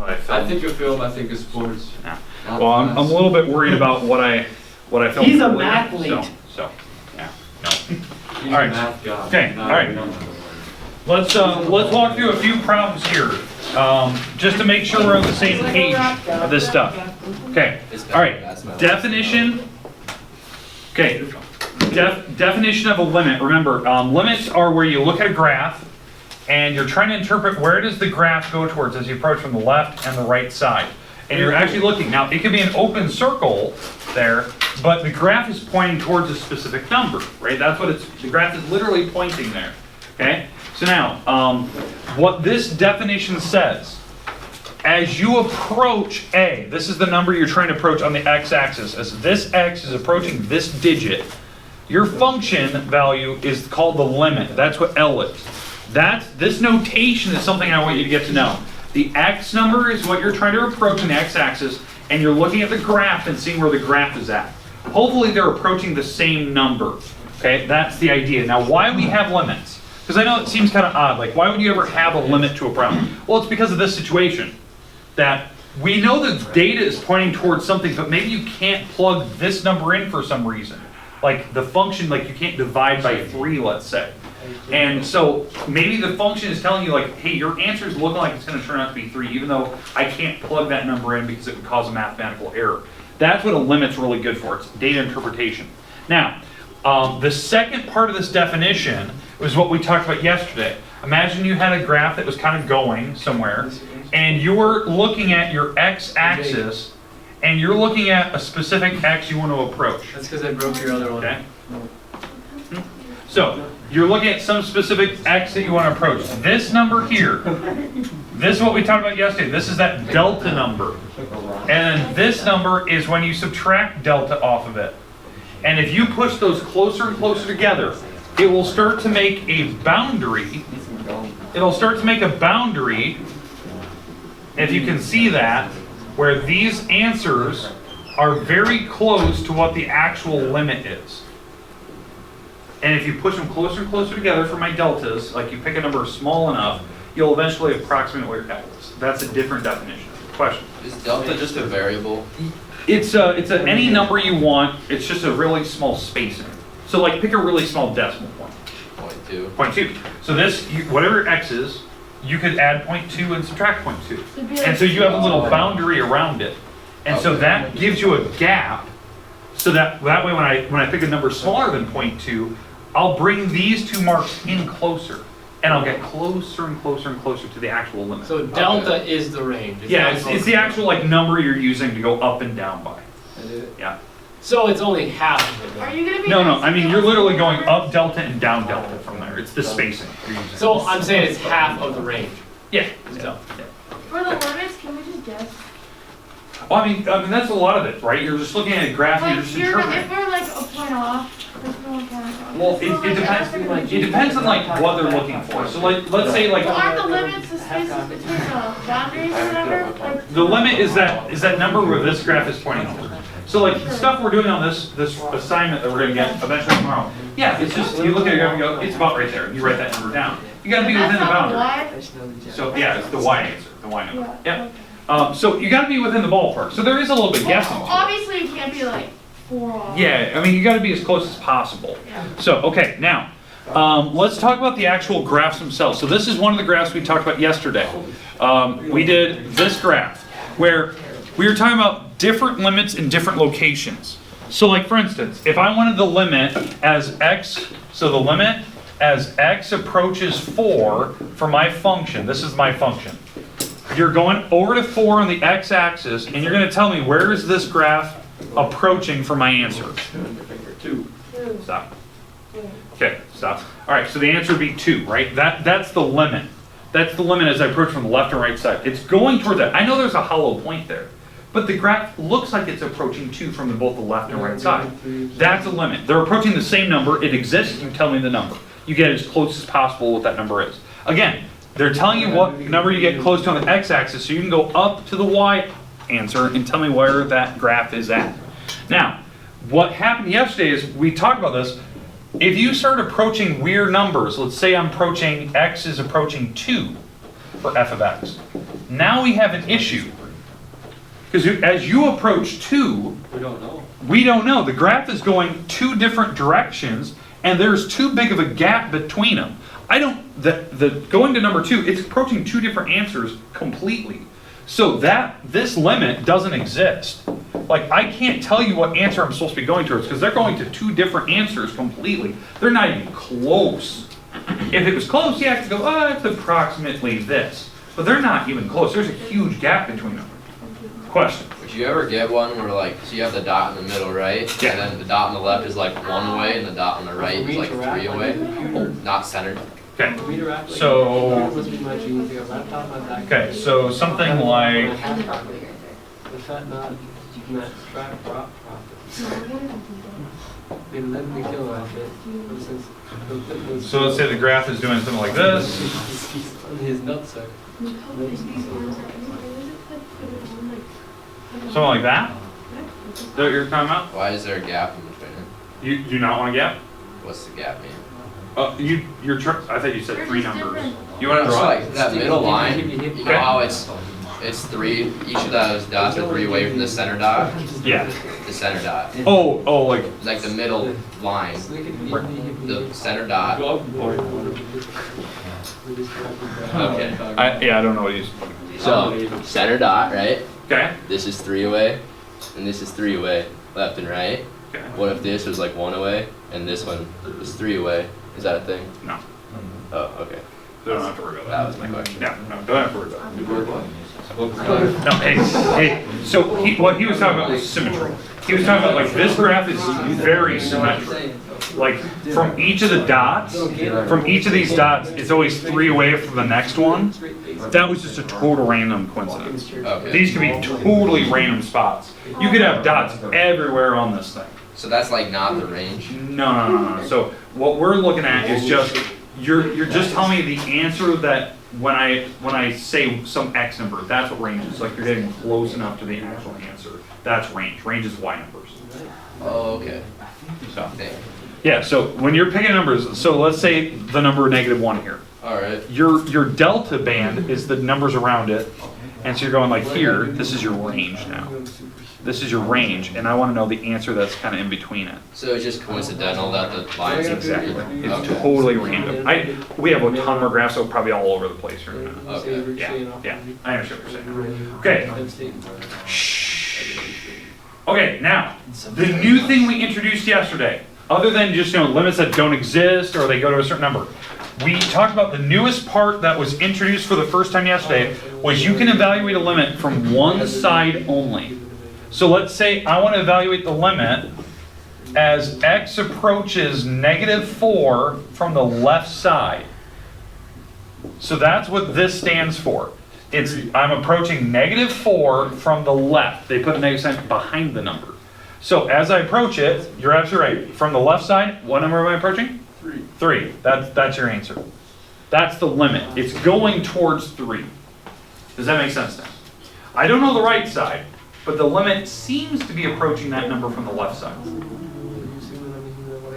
that I filmed. I think of film, I think of sports. Yeah. Well, I'm a little bit worried about what I filmed. He's a earlier, mathlete. So, yeah. No. He's All right. a math guy. Okay, all right. Let's walk through a few problems here, just to make sure we're on the same page of this stuff. Okay, all right, definition. Okay, definition of a limit. Remember, limits are where you look at a graph and you're trying to interpret where does the graph go towards as you approach from the left and the right side. And you're actually looking, now it could be an open circle there, but the graph is pointing towards a specific number, right? That's what the graph is literally pointing there, okay? So now, what this definition says, as you approach A, this is the number you're trying to approach on the x-axis. As this x is approaching this digit, your function value is called the limit. That's what L is. This notation is something I want you to get to know. The x number is what you're trying to approach on the x-axis, and you're looking at the graph and seeing where the graph is at. Hopefully they're approaching the same number. Okay, that's the idea. Now, why we have limits? Because I know it seems kind of odd. Like, why would you ever have a limit to a problem? Well, it's because of this situation. That we know the data is pointing towards something, but maybe you can't plug this number in for some reason. Like the function, like you can't divide by 3, let's say. And so maybe the function is telling you like, hey, your answer is looking like it's going to turn out to be 3, even though I can't plug that number in because it would cause a mathematical error. That's what a limit's really good for. It's data interpretation. Now, the second part of this definition was what we talked about yesterday. Imagine you had a graph that was kind of going somewhere, and you're looking at your x-axis, and you're looking at a specific x you want to approach. That's because I broke your other one. Okay? So, you're looking at some specific x that you want to approach. This number here, this is what we talked about yesterday. This is that delta number. And then this number is when you subtract delta off of it. And if you push those closer and closer together, it will start to make a boundary. It'll start to make a boundary, if you can see that, where these answers are very close to what the actual limit is. And if you push them closer and closer together for my deltas, like you pick a number small enough, you'll eventually approximate what your cap is. That's a different definition. Question? Is delta just a variable? It's any number you want. It's just a really small spacing. So like pick a really small decimal point. 0.2. 0.2. So this, whatever x is, you could add 0.2 and subtract 0.2. And so you have a little boundary around it. And so that gives you a gap. So that way when I pick a number smaller than 0.2, I'll bring these two marks in closer. And I'll get closer and closer and closer to the actual limit. So delta is the range. Yeah, it's the actual like number you're using to go up and down by. Yeah. So it's only half of it. Are you gonna be? No, I mean you're literally going up delta and down delta from there. It's the spacing you're using. So I'm saying it's half of the range. Yeah. So, yeah. For the limits, can we just guess? Well, I mean that's a lot of it, right? You're just looking at a graph. Like, You're just if interpreting. we're like a point off, there's no point off. Well, it depends. It depends on like what they're looking for. So like, let's say like So aren't the limits the spaces between the boundaries or whatever? Like, the limit is that number where this graph is pointing over. So like the stuff we're doing on this assignment that we're gonna get eventually tomorrow. Yeah, it's just you look at it and go, it's about right there, and you write that number down. You got to be within the that's not boundary. why. So yeah, it's the y answer, the y number. Yeah. Yep. So you got to be within the ballpark. So there is a little bit guessing. to it. Obviously, you can't be like 4 off. Yeah, I mean you got to be as close as possible. Yeah. So okay, now let's talk about the actual graphs themselves. So this is one of the graphs we talked about yesterday. We did this graph where we were talking about different limits in different locations. So like for instance, if I wanted the limit as x, so the limit as x approaches 4 for my function, this is my function. You're going over to 4 on the x-axis, and you're going to tell me where is this graph approaching for my answer? 2. Stop. Okay, stop. All right, so the answer would be 2, right? That's the limit. That's the limit as I approach from the left and right side. It's going toward that. I know there's a hollow point there, but the graph looks like it's approaching 2 from both the left and right side. That's a limit. They're approaching the same number. It exists. You tell me the number. You get as close as possible what that number is. Again, they're telling you what number you get close to on the x-axis, so you can go up to the y answer and tell me where that graph is at. Now, what happened yesterday is we talked about this. If you start approaching weird numbers, let's say I'm approaching x is approaching 2 for f of x. now we have an issue. Because as you approach 2, We don't know. we don't know. The graph is going 2 different directions, and there's too big of a gap between them. Going to number 2, it's approaching 2 different answers completely. So this limit doesn't exist. Like, I can't tell you what answer I'm supposed to be going towards, because they're going to 2 different answers completely. They're not even close. If it was close, yeah, I could go, oh, it's approximately this. But they're not even close. There's a huge gap between them. Question. Would you ever get one where like, so you have the dot in the middle, right? Yeah. And then the dot on the left is like 1 away, and the dot on the right is like 3 away, not centered. Okay. So, okay, so something like, so let's say the graph is doing something like this. His nutsack. Something like that? Is that what you're talking about? Why is there a gap in between it? You do not want a gap? What's the gap mean? I thought you said 3 numbers. You want to It's draw like it? that middle line, you Okay. know how it's 3, each of those dots are 3 away from the center dot? Yeah. The center dot. Oh, like, Like the middle line, the center dot. Okay. I don't know what he's. So, center dot, right? Okay. This is 3 away, and this is 3 away, left and right. Okay. What if this was like 1 away, and this one was 3 away? Is that a thing? No. Oh, okay. Don't have to worry about That that. was my question. No, don't have to worry about it. No, hey, so what he was talking about was symmetry. He was talking about like this graph is very symmetric. Like from each of the dots, from each of these dots, it's always 3 away from the next one. That was just a total random coincidence. Okay. These could be totally random spots. You could have dots everywhere on this thing. So that's like not the range? No. So what we're looking at is just, you're just telling me the answer that when I say some X number, that's what range is. Like you're getting close enough to the actual answer. That's range. Range is Y numbers. Oh, okay. So, Thank you. yeah, so when you're picking numbers, so let's say the number -1 here. Alright. Your delta band is the numbers around it. And so you're going like here, this is your range now. This is your range, and I want to know the answer that's kind of in between it. So it's just coincidental that the lines Exactly. It's Okay. totally random. We have a ton more graphs, so probably all over the place right now. Okay. Yeah, I understand what you're saying. Okay. Okay, now, the new thing we introduced yesterday, other than just, limits that don't exist or they go to a certain number, we talked about the newest part that was introduced for the first time yesterday was you can evaluate a limit from one side only. So let's say I want to evaluate the limit as x approaches -4 from the left side. So that's what this stands for. I'm approaching -4 from the left. They put a negative sign behind the number. So as I approach it, you're absolutely right. From the left side, what number am I approaching? 3. That's your answer. That's the limit. It's going towards 3. Does that make sense now? I don't know the right side, but the limit seems to be approaching that number from the left side.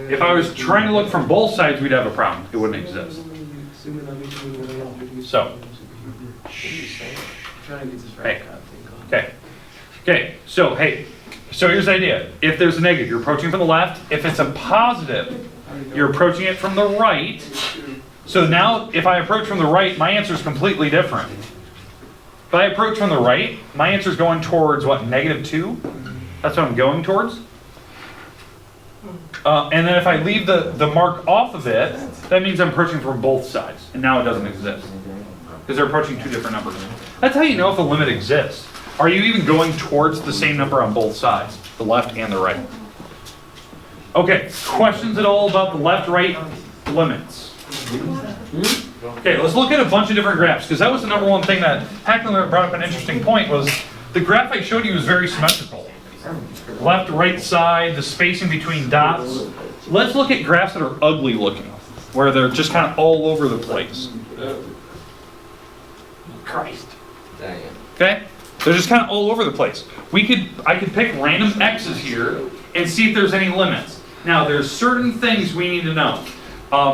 If I was trying to look from both sides, we'd have a problem. It wouldn't exist. So, hey, okay, so hey, so here's the idea. If there's a negative, you're approaching from the left. If it's a positive, you're approaching it from the right. So now, if I approach from the right, my answer is completely different. If I approach from the right, my answer is going towards what, -2? That's what I'm going towards. And then if I leave the mark off of it, that means I'm approaching from both sides. And now it doesn't exist. Because they're approaching 2 different numbers. That's how you know if a limit exists. Are you even going towards the same number on both sides? The left and the right. Okay, questions at all about the left-right limits? Okay, let's look at a bunch of different graphs, because that was the number one thing that Hackman brought up an interesting point was the graph I showed you was very symmetrical. Left, right side, the spacing between dots. Let's look at graphs that are ugly looking, where they're just kind of all over the place. Christ. Dang it. Okay? They're just kind of all over the place. I could pick random x's here and see if there's any limits. Now, there's certain things we need to know.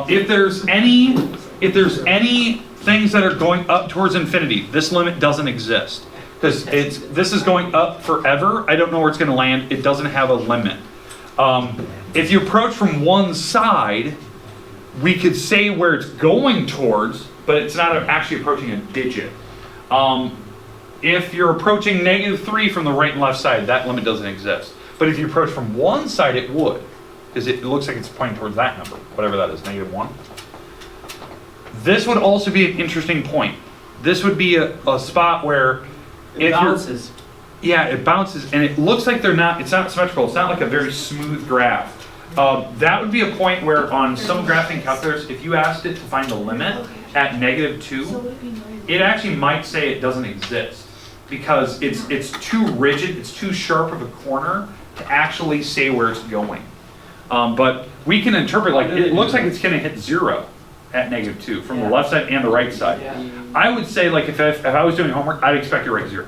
If there's any things that are going up towards infinity, this limit doesn't exist. Because this is going up forever. I don't know where it's going to land. It doesn't have a limit. If you approach from one side, we could say where it's going towards, but it's not actually approaching a digit. If you're approaching -3 from the right and left side, that limit doesn't exist. But if you approach from one side, it would. Because it looks like it's pointing towards that number, whatever that is, -1. This would also be an interesting point. This would be a spot where It bounces. yeah, it bounces, and it looks like it's not symmetrical. It's not like a very smooth graph. That would be a point where on some graphing calculators, if you asked it to find the limit at -2, it actually might say it doesn't exist because it's too rigid, it's too sharp of a corner to actually say where it's going. But we can interpret, like, it looks like it's gonna hit 0 at -2 from the left side and the right side. I would say, like, if I was doing homework, I'd expect it right 0.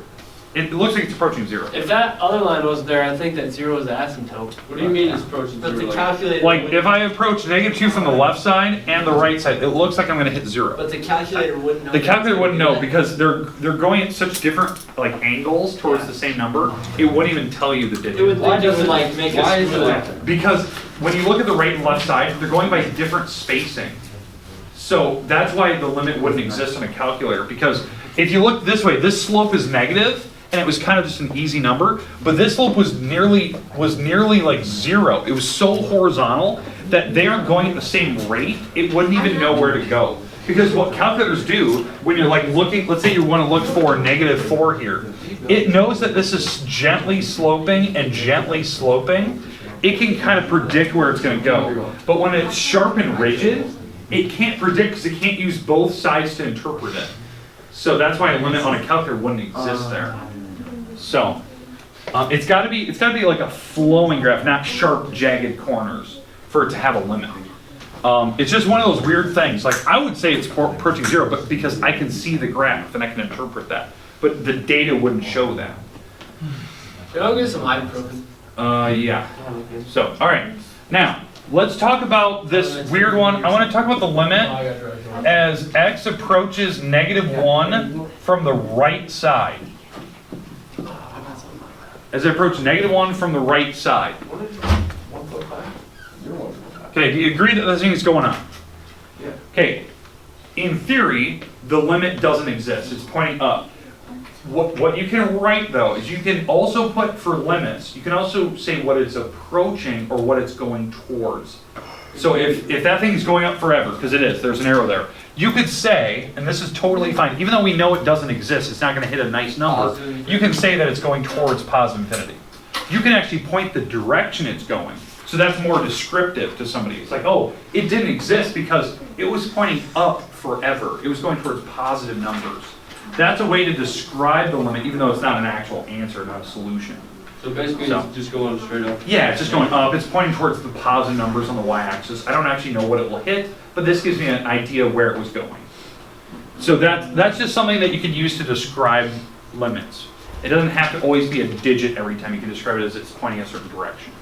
It looks like it's approaching 0. If that other line wasn't there, I think that 0 is the asymptote. What do you mean it's approaching But the zero? calculator. Like, if I approach -2 from the left side and the right side, it looks like I'm gonna hit 0. But the calculator wouldn't know. The calculator wouldn't know because they're going at such different, like, angles towards the same number. It wouldn't even tell you the digit. It would think it would like make Why a is smooth. it? Because when you look at the right and left side, they're going by different spacing. So that's why the limit wouldn't exist on a calculator. Because if you look this way, this slope is negative, and it was kind of just an easy number. But this slope was nearly like 0. It was so horizontal that they aren't going at the same rate. It wouldn't even know where to go. Because what calculators do when you're like looking, let's say you want to look for -4 here, it knows that this is gently sloping and gently sloping. It can kind of predict where it's going to go. But when it's sharp and rigid, it can't predict because it can't use both sides to interpret it. So that's why a limit on a calculator wouldn't exist there. So it's got to be like a flowing graph, not sharp, jagged corners for it to have a limit. It's just one of those weird things. Like, I would say it's approaching 0, but because I can see the graph and I can interpret that, but the data wouldn't show that. I'll get some ibuprofen. Yeah. So, all right. Now, let's talk about this weird one. I want to talk about the limit as x approaches -1 from the right side. As I approach -1 from the right side. Okay, do you agree that this thing is going up? Yeah. Okay, in theory, the limit doesn't exist. It's pointing up. What you can write, though, is you can also put for limits, you can also say what it's approaching or what it's going towards. So if that thing's going up forever, because it is, there's an arrow there, you could say, and this is totally fine, even though we know it doesn't exist, it's not going to hit a nice number, you can say that it's going towards positive infinity. You can actually point the direction it's going. So that's more descriptive to somebody. It's like, oh, it didn't exist because it was pointing up forever. It was going towards positive numbers. That's a way to describe the limit, even though it's not an actual answer, not a solution. So basically, it's just going straight up. Yeah, it's just going up. It's pointing towards the positive numbers on the y-axis. I don't actually know what it will hit, but this gives me an idea of where it was going. So that's just something that you can use to describe limits. It doesn't have to always be a digit every time. You can describe it as it's pointing a certain direction.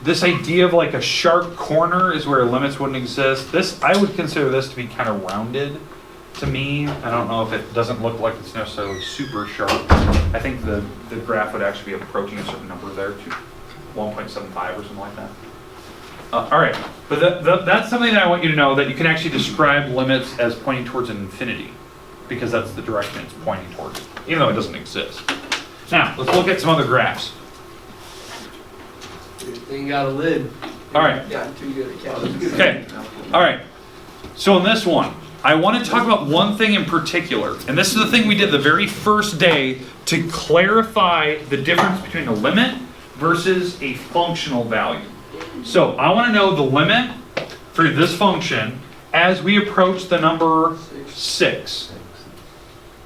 This idea of like a sharp corner is where limits wouldn't exist. I would consider this to be kind of rounded to me. I don't know if it doesn't look like it's necessarily super sharp. I think the graph would actually be approaching a certain number there, to 1.75 or something like that. All right, but that's something that I want you to know, that you can actually describe limits as pointing towards an infinity, because that's the direction it's pointing towards, even though it doesn't exist. Now, let's look at some other graphs. Thing got a lid. All right. Yeah, I'm too good at counting. Okay. All right. So in this one, I want to talk about one thing in particular, and this is the thing we did the very first day to clarify the difference between a limit versus a functional value. So I want to know the limit for this function as we approach the number 6.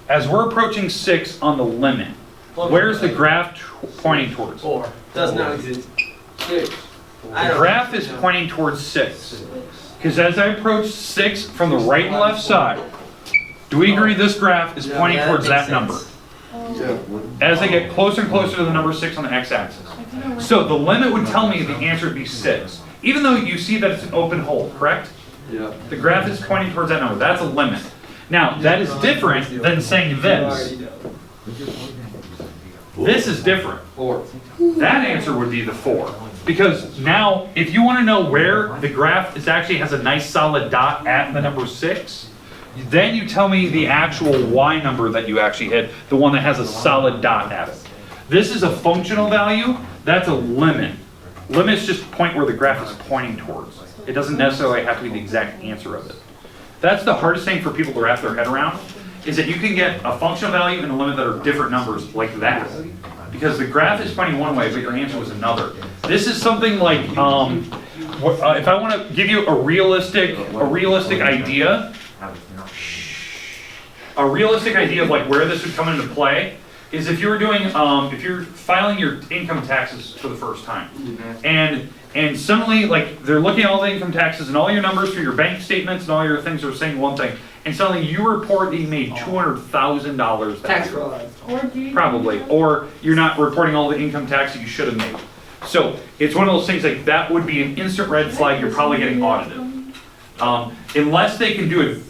As we're approaching 6 on the limit, where's the graph pointing towards? 4. Does not exist. 6. The graph is pointing towards 6. Because as I approach 6 from the right and left side, do we agree this graph is pointing towards that number? As I get closer and closer to the number 6 on the x-axis. So the limit would tell me the answer would be 6. even though you see that it's an open hole, correct? Yeah. The graph is pointing towards that number. That's a limit. Now, that is different than saying this. This is different. 4. That answer would be the 4. Because now, if you want to know where the graph is actually has a nice solid dot at the number 6, then you tell me the actual y number that you actually hit, the one that has a solid dot at it. This is a functional value. That's a limit. Limits just point where the graph is pointing towards. It doesn't necessarily have to be the exact answer of it. That's the hardest thing for people to wrap their head around, is that you can get a functional value and a limit that are different numbers like that. Because the graph is pointing one way, but your answer was another. This is something like, if I want to give you a realistic idea, of like where this would come into play, is if you were doing, if you're filing your income taxes for the first time, and suddenly, like, they're looking at all the income taxes and all your numbers for your bank statements and all your things are saying one thing, and suddenly you report that you made $200,000 Tax fraud. probably, or you're not reporting all the income tax that you should have made. So it's one of those things like that would be an instant red flag. You're probably getting audited, unless they can do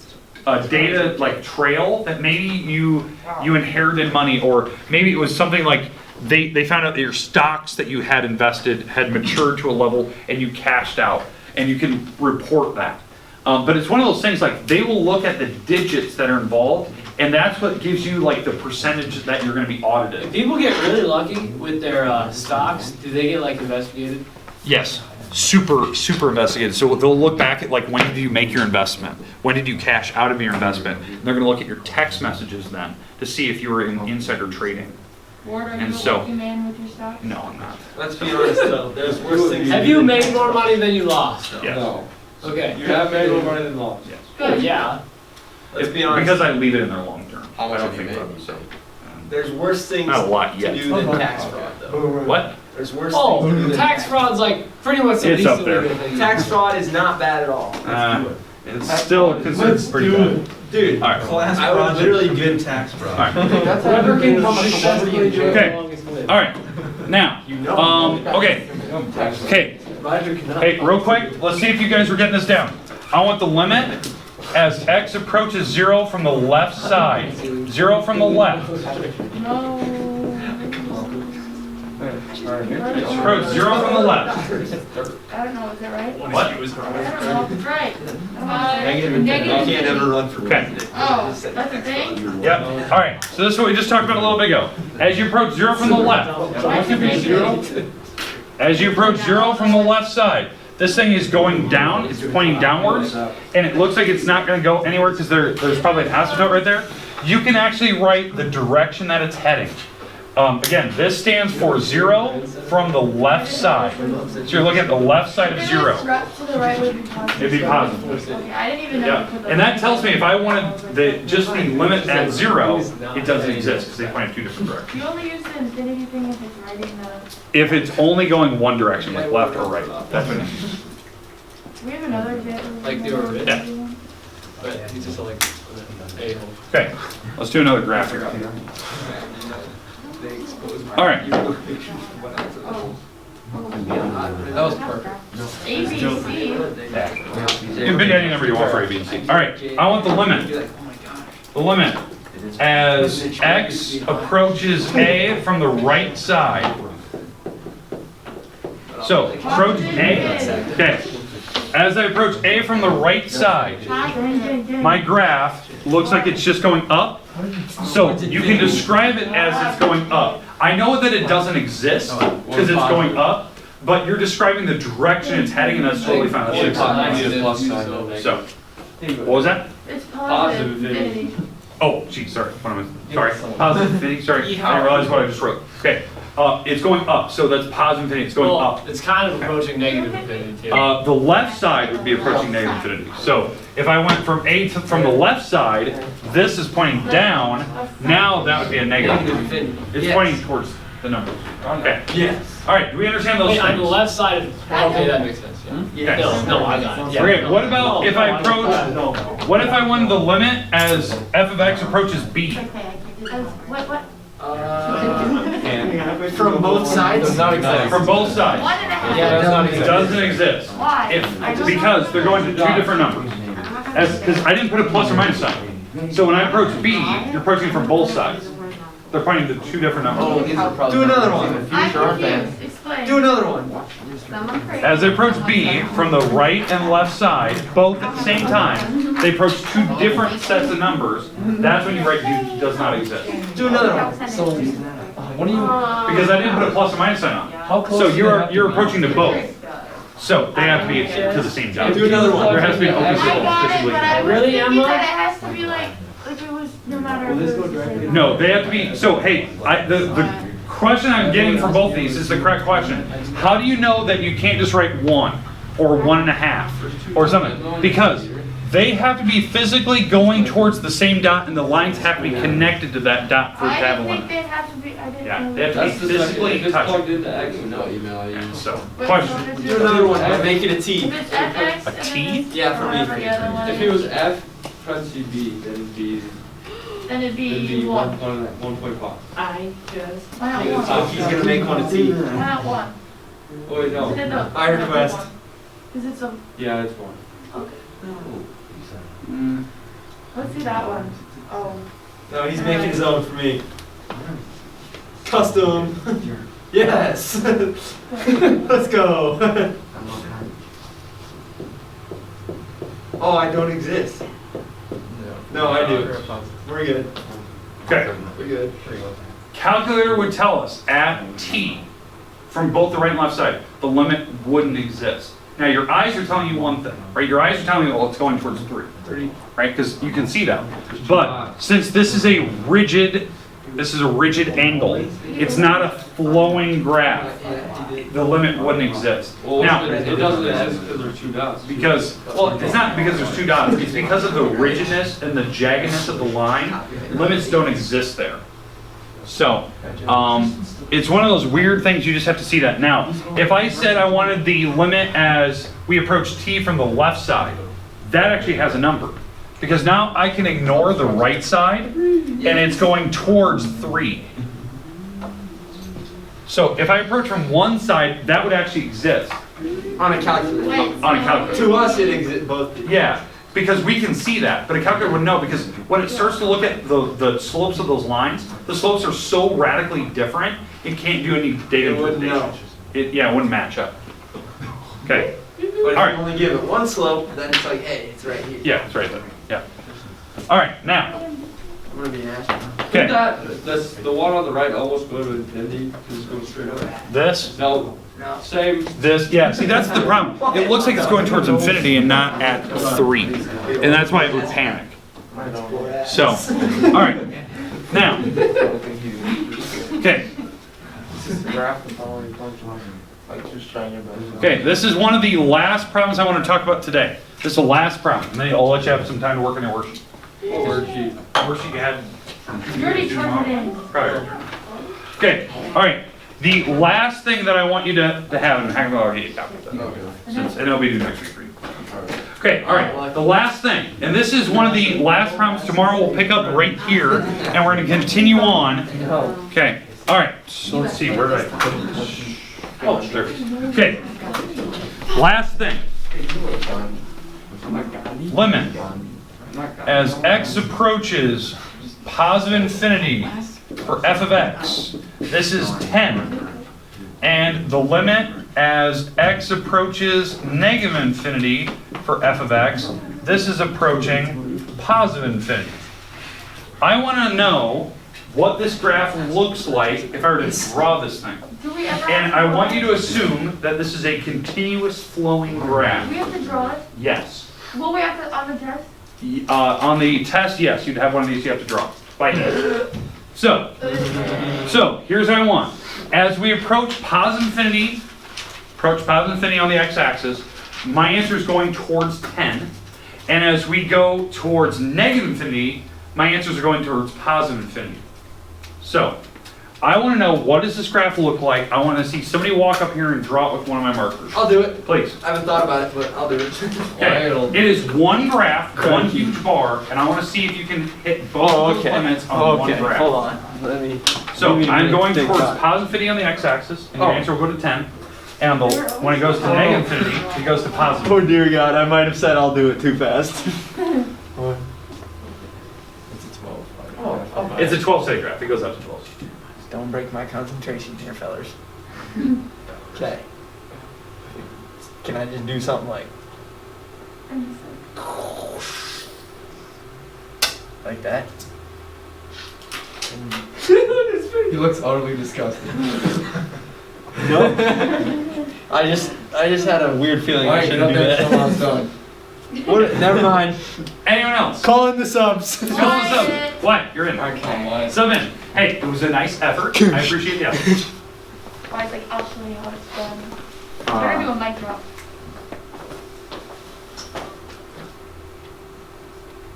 a data like trail that maybe you inherited money, or maybe it was something like they found out that your stocks that you had invested had matured to a level and you cashed out, and you can report that. But it's one of those things like they will look at the digits that are involved, and that's what gives you like the percentage that you're going to be audited. If people get really lucky with their stocks, do they get like investigated? Yes, super investigated. So they'll look back at like, when did you make your investment? When did you cash out of your investment? And they're going to look at your text messages then to see if you were in insider trading. Ward, are And you a so- lucky man with your stocks? No, I'm not. Let's be honest though, there's worse things. Have you made more money than you lost? Yeah. No. Okay. You have made more money than lost. Yes. Good. Yeah. Let's be honest. Because I leave it in there long term. How much I don't have you think made? about it, so. There's worse things Not a lot to yet. do than tax fraud, though. What? There's worse things to do than Tax fraud's like pretty much the It's least up of there. the things. Tax fraud is not bad at all. It's still considered pretty bad. Dude, All right. class I would project literally commit tax fraud. All right. Whoever can successfully do it Okay. the longest lived. All right. Now, okay. Okay. Roger cannot. Hey, real quick, let's see if you guys are getting this down. I want the limit as x approaches 0 from the left side. 0 from the left. No. Approach 0 from the left. I don't know, is it right? What? I don't know if it's right. You can't ever run for Okay. president. Oh, that's a thing? Yep. All right. So this is what we just talked about a little bit ago. As you approach 0 from the left. That's a thing. As you approach 0 from the left side. This thing is going down, it's pointing downwards, and it looks like it's not going to go anywhere because there's probably an asymptote right there. You can actually write the direction that it's heading. Again, this stands for 0 from the left side. So you're looking at the left side of 0. To the right would be positive. It'd be positive. Okay, I didn't even know. Yeah, you put and that tells me if I wanted just the limit at 0, it doesn't exist because they point in 2 different directions. You only use the infinity thing if it's writing the. If it's only going one direction, like left or right, that's what it is. We have another example. Like the orbit. Yeah. But he's just like a-hole. Okay, let's do another graph here. All right. Oh. That was perfect. ABC. You can pick any number you want for A, B, and C. All right, I want the limit. The limit as x approaches A from the right side. So, approach A. Okay. As I approach A from the right side, my graph looks like it's just going up. So you can describe it as it's going up. I know that it doesn't exist because it's going up, but you're describing the direction it's heading, and that's totally fine. That's Need a plus sign though. so, what was that? It's positive infinity. Oh, geez, sorry. What am I? Sorry. Positive infinity. Sorry. I didn't realize what I just wrote. Okay. It's going up, so that's positive infinity. It's going Well, up. it's kind of approaching negative infinity too. The left side would be approaching negative infinity. So if I went from A to from the left side, this is pointing down. Now that would be a negative. Infinity. It's pointing towards the numbers. Okay. Yes. All right. Do we understand those Wait, on the things? left side of, okay, that makes sense, yeah. Okay. No, I got it. Yeah. Okay. What about if I approach? What if I wanted the limit as f of x approaches b? Okay, what? From both sides? Does not exist. From both sides. 1.5. Yeah, does not It exist. doesn't exist. Why? Because they're going to two different numbers. Because I didn't put a plus or minus sign. So when I approach B, you're approaching from both sides. They're pointing to two different Oh, numbers. these are probably. Do another one. in the future, aren't they? confused. Explain. Do another one. Someone crazy. As they approach B from the right and left side, both at the same time, they approach two different sets of numbers. That's when you write D does not exist. Do another one. So, what do you? Because I didn't put a plus or minus sign on. How close? So do they have to you're be? approaching to both. So they have to be to the same job. Do another one. There has to be an open I syllable. got it, but I was Really, thinking Emma? that it has to be like it was no matter if it was the same. No, they have to be, so hey, the question I'm getting for both of these is the correct question. How do you know that you can't just write 1 or 1.5 or something? Because they have to be physically going towards the same dot and the lines have to be connected to that dot for it to I have a didn't think limit. they'd have to be. I didn't Yeah, know. they have to be That's the second, physically if it's plugged touching. into X, You know what email I use? So, Wait, question. so if Do it's- another one. Make it a T. If it's FX A and T? then it's Yeah, for me. whatever the other one If is, it was F, parentheses B, then it'd be then it'd be 1. 1.5. I just. Why not Yeah, So 1? he's gonna make one a T. Why not 1? Oh wait, no. I request. Is it some? Yeah, it's 1. Okay. Let's see that one. Oh. No, he's making his own for me. Custom. Yes. Let's go. Oh, I don't exist. No, I do. We're good. Okay. We're good. Calculator would tell us at T, from both the right and left side, the limit wouldn't exist. Now your eyes are telling you one thing, right? Your eyes are telling you, well, it's going towards 3, right? Because you can see that. But since this is a rigid angle, it's not a flowing graph. The limit wouldn't exist. Well, Now, it doesn't exist because there's 2 dots. because, well, it's not because there's 2 dots, it's because of the rigidness and the jaggedness of the line, limits don't exist there. So, it's one of those weird things you just have to see that. Now, if I said I wanted the limit as we approach T from the left side, that actually has a number. Because now I can ignore the right side, and it's going towards 3. So if I approach from one side, that would actually exist On a calculator. Wait. on a calculator. To us, it exists both. Yeah, because we can see that, but a calculator would know, because when it starts to look at the slopes of those lines, the slopes are so radically different, it can't do any data It wouldn't know. interpretation. It wouldn't match up. Okay, But if All right. you only give it one slope, then it's like, hey, it's right here. yeah, it's right there, yeah. All right, now, I'm gonna be an astronaut. okay, That's the one on the right almost go to infinity because it's going straight up. this, No, No. same. this, yeah, see, that's the problem. It looks like it's going towards infinity and not at 3, and that's why it would panic. So, all right, now, okay. Okay, this is one of the last problems I want to talk about today. This is the last problem, and then I'll let you have some time to work on your worksheet. Worksheet. Worksheet you had You already turned it in. prior. Okay, all right. The last thing that I want you to have, and Hackman will already get a copy of that, since, and it'll be due next week for you. Okay, all right, the last thing, and this is one of the last problems. Tomorrow we'll pick up right here, and we're going to continue on. Okay, all right, so let's see, where did I put it? Oh, there. Okay, last thing. Limit as x approaches positive infinity for f of x. This is 10. And the limit as x approaches negative infinity for f of x, this is approaching positive infinity. I want to know what this graph looks like if I were to draw this thing. Do we ever? And I want you to assume that this is a continuous flowing Do graph. we have to draw it? Yes. Will we have to on the test? On the test, yes, you'd have one of these you have to draw by hand. So here's what I want. As we approach positive infinity on the x-axis, my answer is going towards 10. And as we go towards negative infinity, my answers are going towards positive infinity. So I want to know, what does this graph look like? I want to see somebody walk up here and draw it with one of my markers. I'll do it. Please. I haven't thought about it, but I'll do it. Okay, it is one graph, one huge bar, and I want to see if you can hit both of those limits on one graph. Hold on. Let me. So give me a I'm minute going to think towards about it. positive infinity on the x-axis, and your answer will go to 10. And when it goes to negative infinity, it goes to positive. Oh dear God, I might have said I'll do it too fast. It's a 12-stage graph. It goes up to 12. Don't break my concentration here, fellers. Okay. Can I just do something like that? He looks utterly disgusted. No. I just had a weird feeling I Alright, shouldn't do someone's that. done. What? Never mind. Anyone else? Call in the subs. Call us up. What? You're in. Okay. Sub in. Hey, it was a nice effort. I appreciate the effort. I was like, I'll show you how it's done. We're gonna do a mic drop.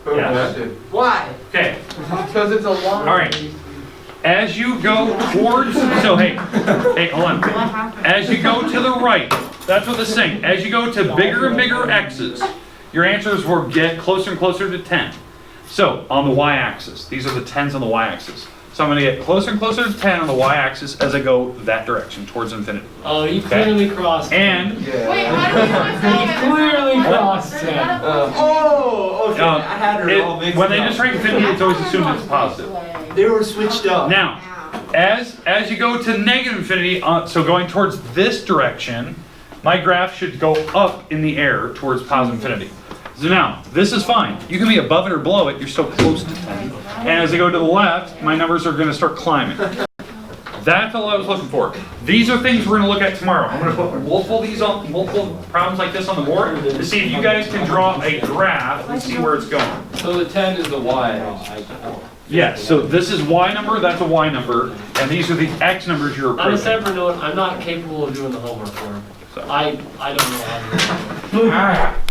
Yes. Why? Okay. Because it's a line. All right. As you go towards, so hey, hold on. As you go to the right, that's what this is saying. As you go to bigger and bigger x's, your answers will get closer and closer to 10. So on the y-axis, these are the 10s on the y-axis. So I'm going to get closer and closer to 10 on the y-axis as I go that direction towards infinity. Oh, you clearly crossed. And Wait, how do we know it's not? You clearly crossed 10. Oh, okay. I had her all mixed when they up. just write infinity, it's always assumed it's positive. They were switched up. Now, as you go to negative infinity, so going towards this direction, my graph should go up in the air towards positive infinity. So now, this is fine. You can be above it or below it, you're still close to 10. And as I go to the left, my numbers are going to start climbing. That's all I was looking for. These are things we're going to look at tomorrow. I'm going to put multiple problems like this on the board to see if you guys can draw a graph and see where it's going. So the 10 is the Y. Yes, so this is Y number, that's a Y number, and these are the X numbers you're On a approving. separate note, I'm not capable of doing the homework for him. So. I don't know how to do it.